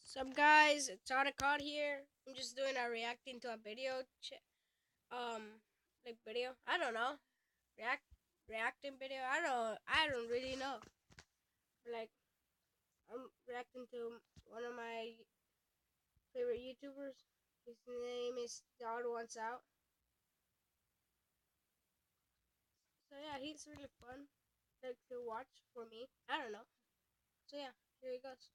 Sup guys, it's Theodd1sout's here. I'm just doing a reacting to a video like video. I don't know. Reacting video. I don't really know. Like I'm reacting to one of my favorite YouTubers. His name is Theodd1sout's. So yeah, he's really fun like to watch for me. I don't know. So yeah, here he goes.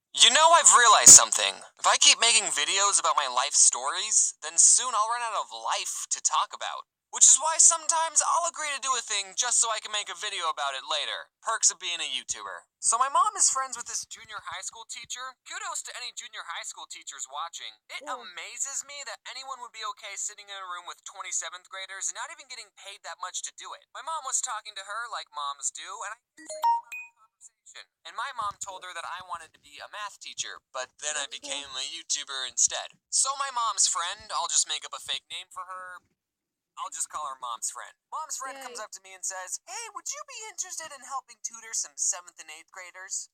You know, I've realized something. If I keep making videos about my life stories, then soon I'll run out of life to talk about. Which is why sometimes I'll agree to do a thing just so I can make a video about it later. Perks of being a YouTuber. So my mom is friends with this junior high school teacher. Kudos to any junior high school teachers watching. It amazes me that anyone would be okay sitting in a room with 27th graders and not even getting paid that much to do it. My mom was talking to her like moms do, and I and my mom told her that I wanted to be a math teacher, but then I became a YouTuber instead. So my mom's friend, I'll just make up a fake name for her. I'll just call her Mom's friend. Mom's friend comes up to me and says, "Hey, would you be interested in helping tutor some 7th and 8th graders?"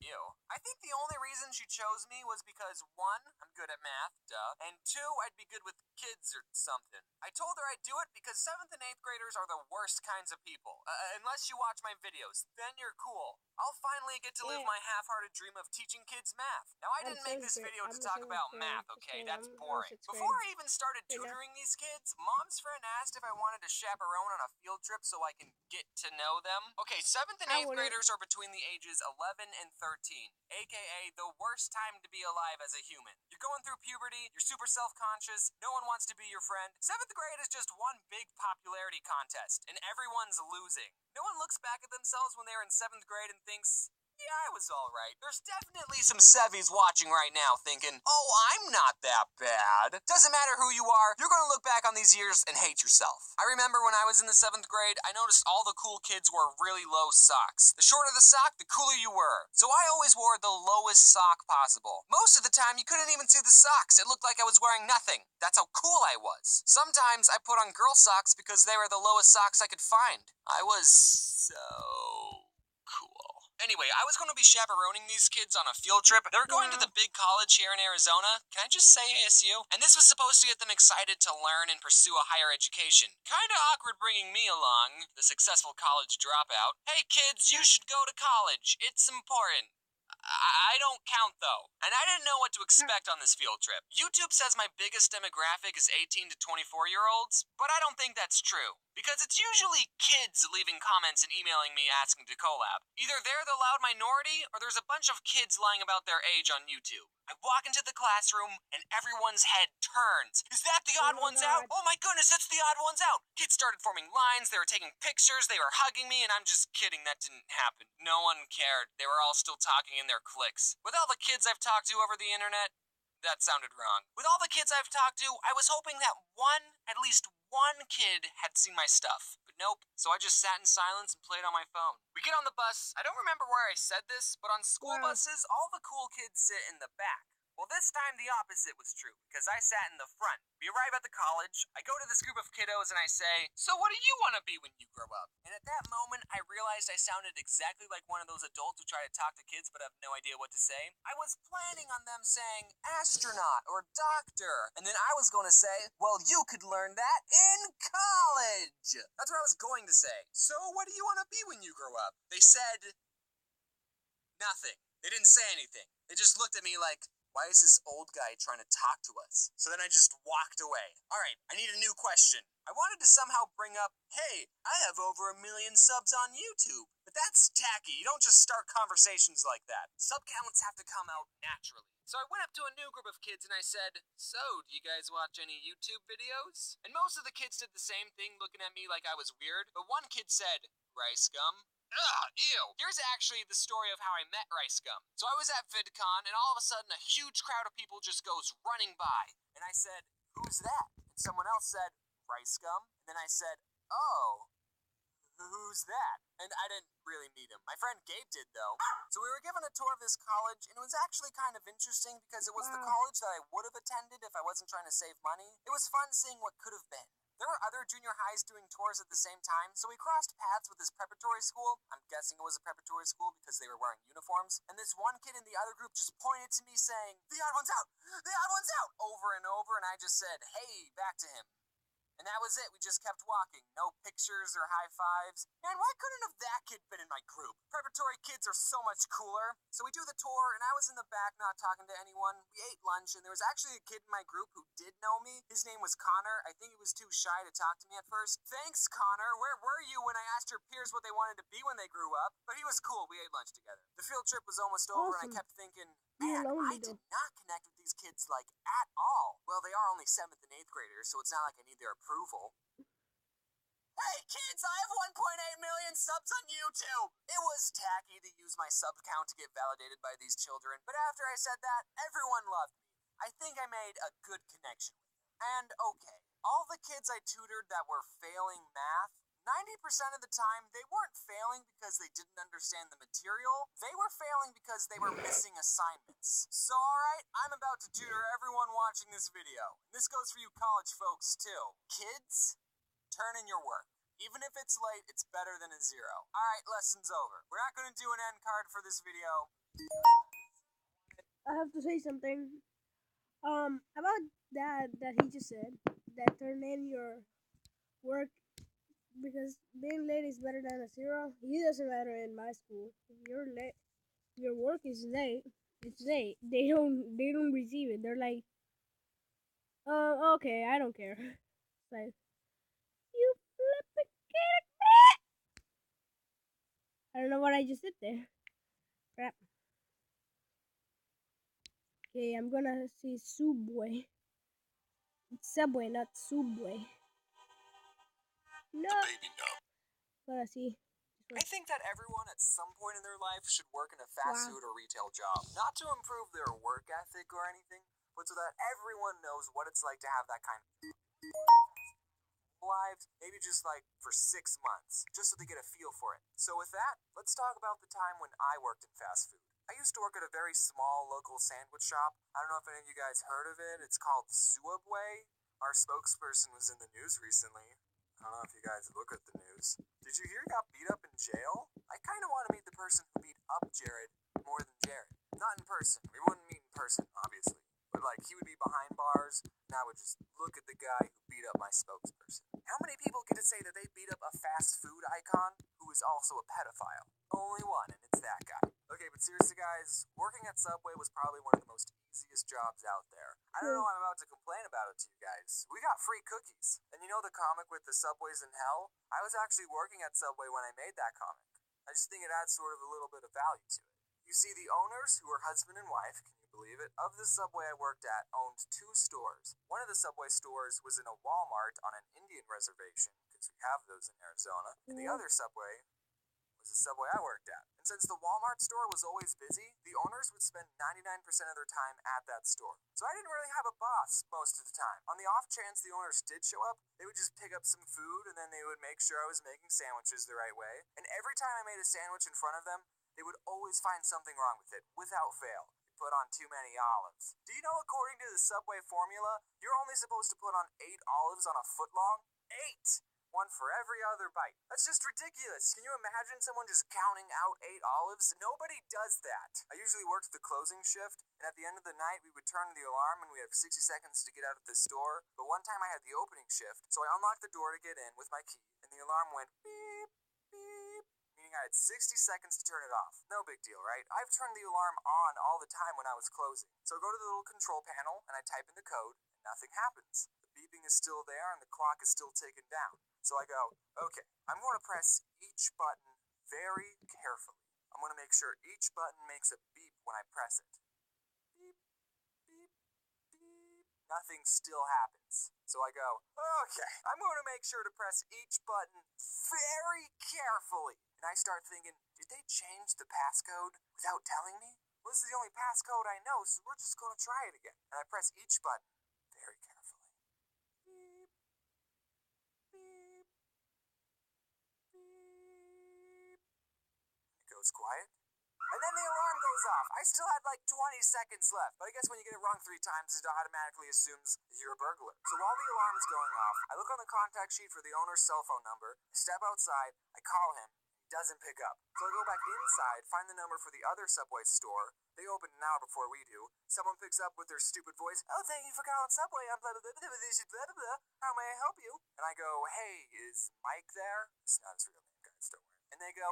Ew. I think the only reason she chose me was because 1, I'm good at math, duh, and 2, I'd be good with kids or something. I told her I'd do it because 7th and 8th graders are the worst kinds of people. Unless you watch my videos, then you're cool. I'll finally get to live my half-hearted dream of teaching kids math. Now, I didn't make this video to talk about math, okay? That's boring. Before I even started tutoring these kids, Mom's friend asked if I wanted to chaperone on a field trip so I can get to know them. Okay, 7th and 8th graders are between the ages 11 and 13, aka the worst time to be alive as a human. You're going through puberty, you're super self-conscious, no one wants to be your friend. 7th grade is just one big popularity contest, and everyone's losing. No one looks back at themselves when they're in 7th grade and thinks, yeah, I was alright. There's definitely some Sevies watching right now thinking, oh, I'm not that bad. Doesn't matter who you are, you're gonna look back on these years and hate yourself. I remember when I was in the 7th grade, I noticed all the cool kids wore really low socks. The shorter the sock, the cooler you were. So I always wore the lowest sock possible. Most of the time, you couldn't even see the socks. It looked like I was wearing nothing. That's how cool I was. Sometimes I put on girl socks because they were the lowest socks I could find. I was so cool. Anyway, I was going to be chaperoning these kids on a field trip. They were going to the big college here in Arizona. Can I just say ASU? And this was supposed to get them excited to learn and pursue a higher education. Kinda awkward bringing me along, the successful college dropout. Hey kids, you should go to college. It's important. I don't count, though. And I didn't know what to expect on this field trip. YouTube says my biggest demographic is 18 to 24-year-olds, but I don't think that's true. Because it's usually kids leaving comments and emailing me asking to collab. Either they're the loud minority, or there's a bunch of kids lying about their age on YouTube. I walk into the classroom, and everyone's head turns. Is that Theodd1sout's? Oh my goodness, it's Theodd1sout's! Kids started forming lines, they were taking pictures, they were hugging me, and I'm just kidding, that didn't happen. No one cared. They were all still talking in their cliques. With all the kids I've talked to over the internet, that sounded wrong. With all the kids I've talked to, I was hoping that at least one kid had seen my stuff. But nope. So I just sat in silence and played on my phone. We get on the bus. I don't remember where I said this, but on school buses, all the cool kids sit in the back. Well, this time the opposite was true, because I sat in the front. We arrive at the college, I go to this group of kiddos and I say, "So what do you want to be when you grow up?" And at that moment, I realized I sounded exactly like one of those adults who try to talk to kids but have no idea what to say. I was planning on them saying astronaut or doctor, and then I was going to say, well, you could learn that in college. That's what I was going to say. So what do you want to be when you grow up? They said nothing. They didn't say anything. They just looked at me like, why is this old guy trying to talk to us? So then I just walked away. Alright, I need a new question. I wanted to somehow bring up, hey, I have over 1 million subs on YouTube. But that's tacky. You don't just start conversations like that. Sub counts have to come out naturally. So I went up to a new group of kids and I said, so, do you guys watch any YouTube videos? And most of the kids did the same thing, looking at me like I was weird. But one kid said, rice gum? Ugh, ew. Here's actually the story of how I met Rice Gum. So I was at VidCon, and all of a sudden a huge crowd of people just goes running by. And I said, who's that? And someone else said, Rice Gum? And then I said, oh, who's that? And I didn't really meet him. My friend Gabe did, though. So we were given a tour of this college, and it was actually kind of interesting because it was the college that I would have attended if I wasn't trying to save money. It was fun seeing what could have been. There were other junior highs doing tours at the same time, so we crossed paths with this preparatory school. I'm guessing it was a preparatory school because they were wearing uniforms. And this one kid in the other group just pointed to me saying, "The odd one's out! The odd one's out!" over and over, and I just said, "Hey," back to him. And that was it. We just kept walking. No pictures or high fives. Man, why couldn't have that kid been in my group? Preparatory kids are so much cooler. So we do the tour, and I was in the back not talking to anyone. We ate lunch, and there was actually a kid in my group who did know me. His name was Connor. I think he was too shy to talk to me at first. Thanks, Connor. Where were you when I asked your peers what they wanted to be when they grew up? But he was cool. We ate lunch together. The field trip was almost over, and I kept thinking, man, I did not connect with these kids, like, at all. Well, they are only 7th and 8th graders, so it's not like I need their approval. Hey, kids, I have 1.8 million subs on YouTube! It was tacky to use my sub count to get validated by these children, but after I said that, everyone loved me. I think I made a good connection with them. And, okay, all the kids I tutored that were failing math, 90% of the time, they weren't failing because they didn't understand the material. They were failing because they were missing assignments. So, alright, I'm about to tutor everyone watching this video. This goes for you college folks, too. Kids, turn in your work. Even if it's late, it's better than a 0. Alright, lesson's over. We're not going to do an end card for this video. I have to say something. About that he just said, that turn in your work because being late is better than a 0. It doesn't matter in my school. If you're late, your work is late. It's late. They don't receive it. They're like, okay, I don't care. It's like, you flipping kidding me? I don't know what I just did there. Crap. Okay, I'm gonna see Subway. It's Subway, not Subway. No. Gonna see. I think that everyone at some point in their life should work in a fast food or retail job. Not to improve their work ethic or anything, but so that everyone knows what it's like to have that kind of lives, maybe just like for 6 months, just so they get a feel for it. So with that, let's talk about the time when I worked in fast food. I used to work at a very small local sandwich shop. I don't know if any of you guys heard of it. It's called Subway. Our spokesperson was in the news recently. I don't know if you guys look at the news. Did you hear he got beat up in jail? I kind of want to meet the person who beat up Jared more than Jared. Not in person. We wouldn't meet in person, obviously. But like, he would be behind bars, and I would just look at the guy who beat up my spokesperson. How many people get to say that they beat up a fast food icon who is also a pedophile? Only one, and it's that guy. Okay, but seriously guys, working at Subway was probably one of the most easiest jobs out there. I don't know why I'm about to complain about it to you guys. We got free cookies. And you know the comic with the Subways in Hell? I was actually working at Subway when I made that comic. I just think it adds sort of a little bit of value to it. You see, the owners, who were husband and wife, can you believe it, of the Subway I worked at owned 2 stores. One of the Subway stores was in a Walmart on an Indian reservation, because we have those in Arizona, and the other Subway was the Subway I worked at. And since the Walmart store was always busy, the owners would spend 99% of their time at that store. So I didn't really have a boss most of the time. On the off chance the owners did show up, they would just pick up some food, and then they would make sure I was making sandwiches the right way. And every time I made a sandwich in front of them, they would always find something wrong with it, without fail. You put on too many olives. Do you know, according to the Subway formula, you're only supposed to put on 8 olives on a foot long? 8! One for every other bite. That's just ridiculous. Can you imagine someone just counting out 8 olives? Nobody does that. I usually worked the closing shift, and at the end of the night, we would turn the alarm and we have 60 seconds to get out of the store. But one time I had the opening shift, so I unlocked the door to get in with my key, and the alarm went beep, beep, meaning I had 60 seconds to turn it off. No big deal, right? I've turned the alarm on all the time when I was closing. So I go to the little control panel, and I type in the code, and nothing happens. The beeping is still there, and the clock is still ticking down. So I go, okay, I'm going to press each button very carefully. I'm going to make sure each button makes a beep when I press it. Beep, beep, beep. Nothing still happens. So I go, okay, I'm going to make sure to press each button very carefully. And I start thinking, did they change the passcode without telling me? Well, this is the only passcode I know, so we're just going to try it again. And I press each button very carefully. Beep, beep, beep. It goes quiet. And then the alarm goes off. I still had like 20 seconds left. But I guess when you get it wrong 3 times, it automatically assumes you're a burglar. So while the alarm is going off, I look on the contact sheet for the owner's cell phone number, I step outside, I call him, he doesn't pick up. So I go back inside, find the number for the other Subway store. They open an hour before we do. Someone picks up with their stupid voice, "Oh, thank you for calling Subway. I'm blah, blah, blah, blah, blah, blah, blah. How may I help you?" And I go, "Hey, is Mike there?" It's not his real name, guys, don't worry. And they go,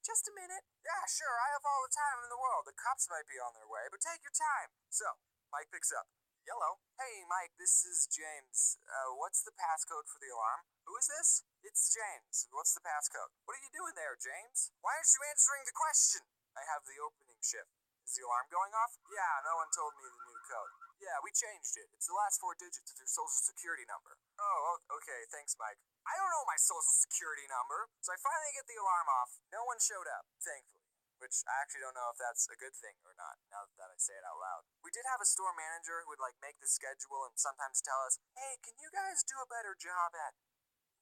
just a minute. "Yeah, sure, I have all the time in the world. The cops might be on their way, but take your time." So, Mike picks up. "Yellow. Hey, Mike, this is James. What's the passcode for the alarm?" "Who is this?" "It's James. What's the passcode?" "What are you doing there, James? Why aren't you answering the question?" "I have the opening shift." "Is the alarm going off?" "Yeah, no one told me the new code." "Yeah, we changed it. It's the last 4 digits of your social security number." "Oh, okay, thanks, Mike." I don't know my social security number, so I finally get the alarm off. No one showed up, thankfully. Which I actually don't know if that's a good thing or not, now that I say it out loud. We did have a store manager who would like make the schedule and sometimes tell us, "Hey, can you guys do a better job at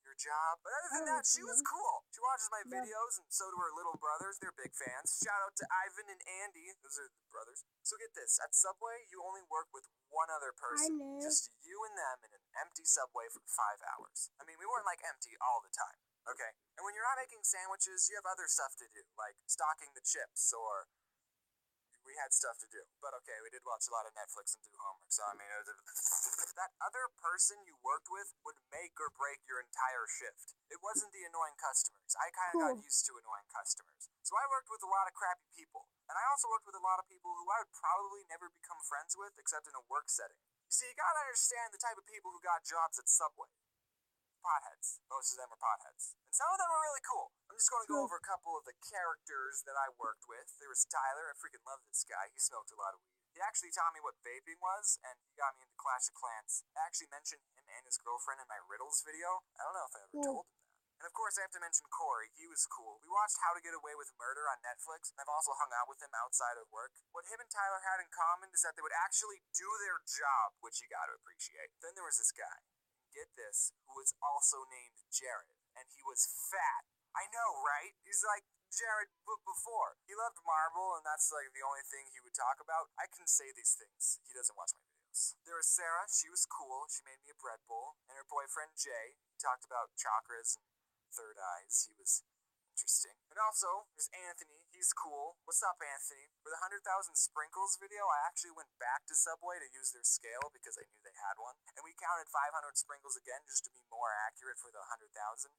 your job?" But other than that, she was cool. She watches my videos, and so do her little brothers. They're big fans. Shout out to Ivan and Andy. Those are the brothers. So get this, at Subway, you only work with one other person. Just you and them in an empty Subway for 5 hours. I mean, we weren't like empty all the time. Okay? And when you're not making sandwiches, you have other stuff to do, like stocking the chips, or we had stuff to do. But okay, we did watch a lot of Netflix and do homework, so I mean, that other person you worked with would make or break your entire shift. It wasn't the annoying customers. I kind of got used to annoying customers. So I worked with a lot of crappy people. And I also worked with a lot of people who I would probably never become friends with, except in a work setting. You see, you gotta understand the type of people who got jobs at Subway. Potheads. Most of them are potheads. And some of them are really cool. I'm just going to go over a couple of the characters that I worked with. There was Tyler. I freaking love this guy. He smoked a lot of weed. He actually taught me what vaping was, and he got me into Clash of Clans. I actually mentioned him and his girlfriend in my riddles video. I don't know if I ever told him that. And of course, I have to mention Corey. He was cool. We watched How to Get Away with Murder on Netflix, and I've also hung out with him outside of work. What him and Tyler had in common is that they would actually do their job, which you gotta appreciate. Then there was this guy. Get this, who was also named Jared, and he was fat. I know, right? He's like Jared before. He loved marble, and that's like the only thing he would talk about. I can say these things. He doesn't watch my videos. There was Sarah. She was cool. She made me a bread bowl. And her boyfriend, Jay, he talked about chakras and third eyes. He was interesting. And also, there's Anthony. He's cool. What's up, Anthony? For the 100,000 sprinkles video, I actually went back to Subway to use their scale because I knew they had one. And we counted 500 sprinkles again just to be more accurate for the 100,000.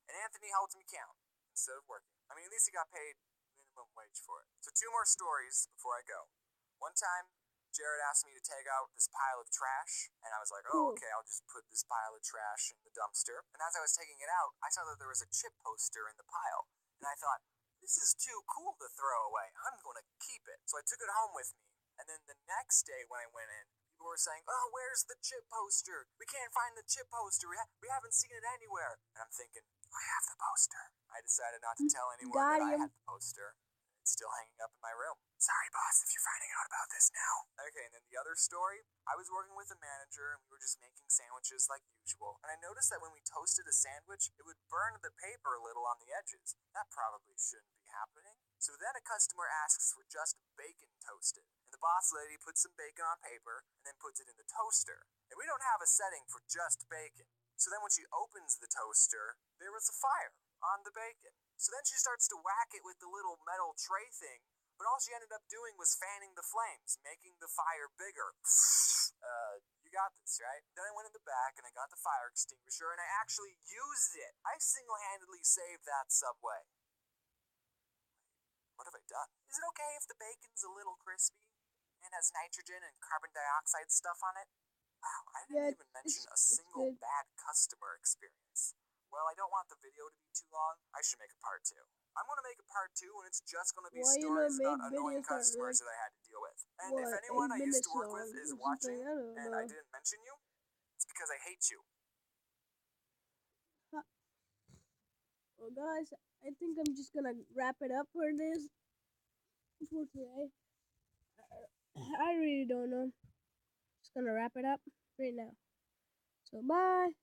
And Anthony helped me count instead of working. I mean, at least he got paid minimum wage for it. So 2 more stories before I go. One time, Jared asked me to take out this pile of trash, and I was like, "Oh, okay, I'll just put this pile of trash in the dumpster." And as I was taking it out, I saw that there was a chip poster in the pile, and I thought, this is too cool to throw away. I'm going to keep it. So I took it home with me, and then the next day when I went in, people were saying, "Oh, where's the chip poster? We can't find the chip poster. We haven't seen it anywhere." And I'm thinking, I have the poster. I decided not to tell anyone that I had the poster. It's still hanging up in my room. Sorry, boss, if you're finding out about this now. Okay, and then the other story, I was working with a manager, and we were just making sandwiches like usual. And I noticed that when we toasted a sandwich, it would burn the paper a little on the edges. That probably shouldn't be happening. So then a customer asks for just bacon toasted. And the boss lady puts some bacon on paper, and then puts it in the toaster. And we don't have a setting for just bacon. So then when she opens the toaster, there was a fire on the bacon. So then she starts to whack it with the little metal tray thing, but all she ended up doing was fanning the flames, making the fire bigger. You got this, right? Then I went in the back and I got the fire extinguisher and I actually used it. I single-handedly saved that Subway. What have I done? Is it okay if the bacon's a little crispy and has nitrogen and carbon dioxide stuff on it? Wow, I didn't even mention a single bad customer experience. Well, I don't want the video to be too long. I should make a part 2. I'm going to make a part 2, and it's just going to be stories about annoying customers that I had to deal with. And if anyone I used to work with is watching, and I didn't mention you, it's because I hate you. Well, guys, I think I'm just going to wrap it up for today. I really don't know. Just going to wrap it up right now. So, bye.